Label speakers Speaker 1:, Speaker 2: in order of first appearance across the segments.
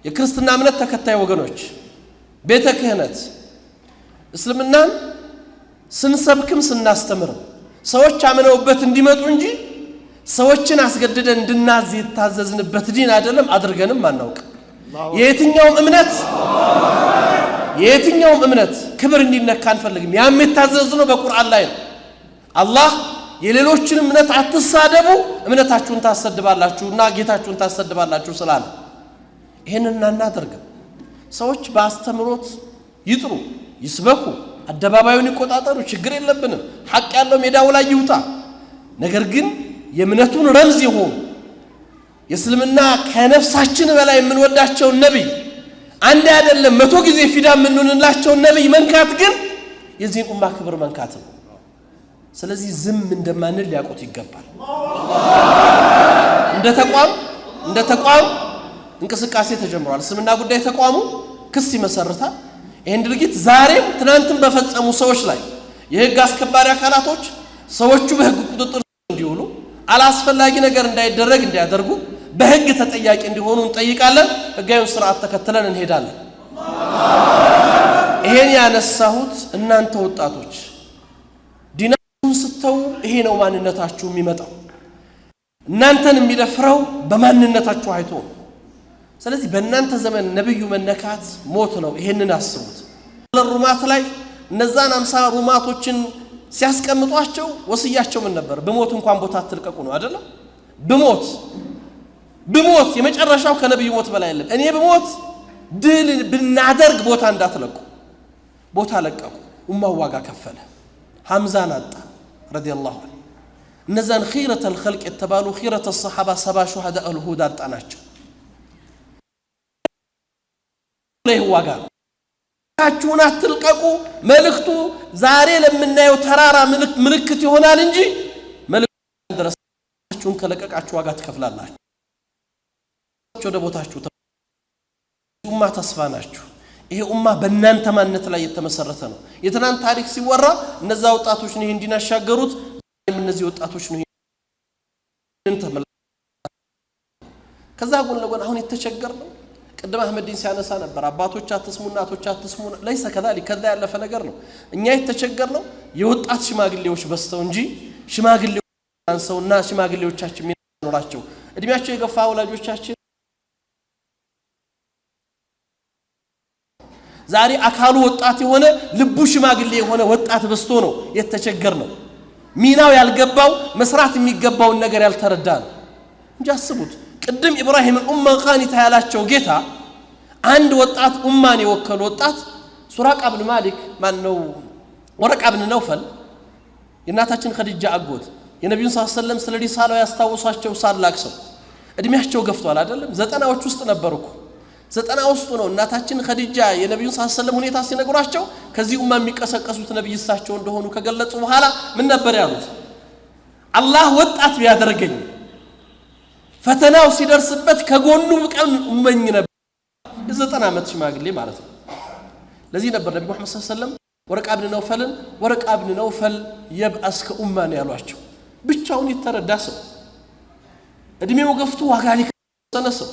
Speaker 1: የክርስትና እምነት ተከታይ ወገኖች ቤተ ክህነት እስልምናን ስንሰብክም ስናስተምርም ሰዎች አምነውበት እንዲመጡ እንጂ ሰዎችን አስገድደን እንድናዝ የታዘዝንበት ዲን አይደለም አድርገንም አናውቅ የትኛውም እምነት ክብር እንዲነካ አንፈልግም ያም የታዘዝነው በቁርአን ላይ ነው አላህ የሌሎችን እምነት አትሳደቡ እምነታችሁን ታሰድባላችሁና ጌታችሁን ታሰድባላችሁ ስላለ ይሄንን እናናደርግ ሰዎች በአስተምሮት ይጥሩ ይስበኩ አደባባዩን ይቆጣጠሩ ችግር የለብንም ሐቅ ያለው ሜዳው ላይ ይውጣ ነገር ግን የእምነቱን ረምዝ ይሁን የእስልምና ከነፍሳችን በላይ የምንወዳቸው ነብይ አንድ አይደለም 100 ጊዜ ፊዳ የምንሆንላቸው ነብይ መንካት ግን የዚህን ኡማ ክብር መንካት ነው ስለዚህ ዝም እንደማንል ሊያቆት ይገባል እንደ ተቋም እንቅስቃሴ ተጀምሯል እስልምና ጉዳይ ተቋሙ ክስ ይመሰርታል ይሄን ድርጊት ዛሬም ትናንትም በፈጸሙ ሰዎች ላይ የህግ አስከባሪ አካላቶች ሰዎቹ በህግ ቁጥጥር እንዲውሉ አላስፈላጊ ነገር እንዳይደረግ እንዲያደርጉ በህግ ተጠያቂ እንዲሆኑ እንጠይቃለን ህጋዊውን ስርዓት ተከትለን እንሄዳለን ይሄን ያነሳሁት እናንተ ወጣቶች ዲናችሁን ስተው ይሄ ነው ማንነታችሁ የሚመጣው እናንተን የሚደፍረው በማንነታችሁ አይቶ ስለዚህ በእናንተ ዘመን ነብዩ መነካት ሞት ነው ይሄንን አስቡት ለሩማት ላይ እነዛን 50 ሩማቶችን ሲያስቀምጧቸው ወስያቸው ምን ነበር በሞት እንኳን ቦታ አትልቀቁ ነው አይደል በሞት የመጨረሻው ከነብዩ ሞት በላይ አይደለም እኔ በሞት ድል ብናደርግ ቦታ እንዳትለቁ ቦታ ለቀቁ ኡማው ዋጋ ከፈለ ሐምዛን አጣ ረዲየላሁ ዐንሁ እነዛን ኺረተ الخلق የተባሉ ኺረተ الصحابه 70 ሹሃዳእ الهدى አጣናቸው ለይዋጋ ታችሁን አትልቀቁ መልእክቱ ዛሬ ለምናየው ተራራ ምልክት ይሆናል እንጂ መልእክቱ ድረሳችሁን ከለቀቃችሁ ዋጋ ትከፍላላችሁ ወደ ቦታችሁ ኡማ ተስፋ ናችሁ ይሄ ኡማ በእናንተ ማንነት ላይ የተመሰረተ ነው የትናንት ታሪክ ሲወራ እነዛ ወጣቶች ነው እንዲናሻገሩት እነዚህ ወጣቶች ነው ከዛ ጎን ለጎን አሁን የተቸገርነው ቅድም አህመድን ሲያነሳ ነበር አባቶች አትስሙ እናቶች አትስሙ ለይስ ከذلك ከዛ ያለፈ ነገር ነው እኛ የተቸገርነው የወጣት ሽማግሌዎች በስተው እንጂ ሽማግሌዎች አንሰውና ሽማግሌዎቻችን የሚኖራቸው እድሜያቸው የገፋ ወላጆቻችን ዛሬ አካሉ ወጣት የሆነ ልቡ ሽማግሌ የሆነ ወጣት በስቶ ነው የተቸገርነው ሚናው ያልገባው መስራት የሚገባውን ነገር ያልተረዳ ነው እንጂ አስቡት ቅድም ኢብራሂም ኡማ ኻኒታ ያላቸው ጌታ አንድ ወጣት ኡማን የወከለ ወጣት ሱራቅ ኢብኑ ማሊክ ማን ነው ወረቃ ኢብኑ ነውፈል የናታችን ኸዲጃ አጎት የነብዩ ሰለላሁ ዐለይሂ ወሰለም ስለ ሪሳላው ያስታውሳቸው ሳላክሰው እድሜያቸው ገፍቷል አይደለም 90ዎች ውስጥ ነበርኩ 90 ውስጥ ነው እናታችን ኸዲጃ የነብዩ ሰለላሁ ዐለይሂ ወሰለም ሁኔታ ሲነግሯቸው ከዚህ ኡማ የሚቀሰቀሱት ነብይ እሳቸው እንደሆኑ ከገለጹ በኋላ ምን ነበር ያሉት አላህ ወጣት ቢያደርገኝ ፈተናው ሲደርስበት ከጎኑ ቀን እመኝ ነበር 90 ዓመት ሽማግሌ ማለት ነው ለዚህ ነበር ነብዩ መሐመድ ሰለላሁ ዐለይሂ ወሰለም ወረቃ ኢብኑ ነውፈል የብአስ ከኡማ ነው ያሏቸው ብቻውን የተረዳ ሰው እድሜው ገፍቶ ዋጋ ሊከሰነሰው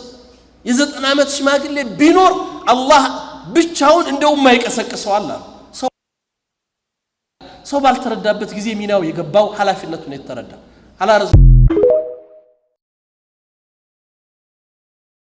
Speaker 1: የ90 ዓመት ሽማግሌ ቢኖር አላህ ብቻውን እንደው ማይቀሰቅሰው አላ ሰው ባልተረዳበት ጊዜ ሚናው የገባው ሐላፊነቱን የተረዳ አላ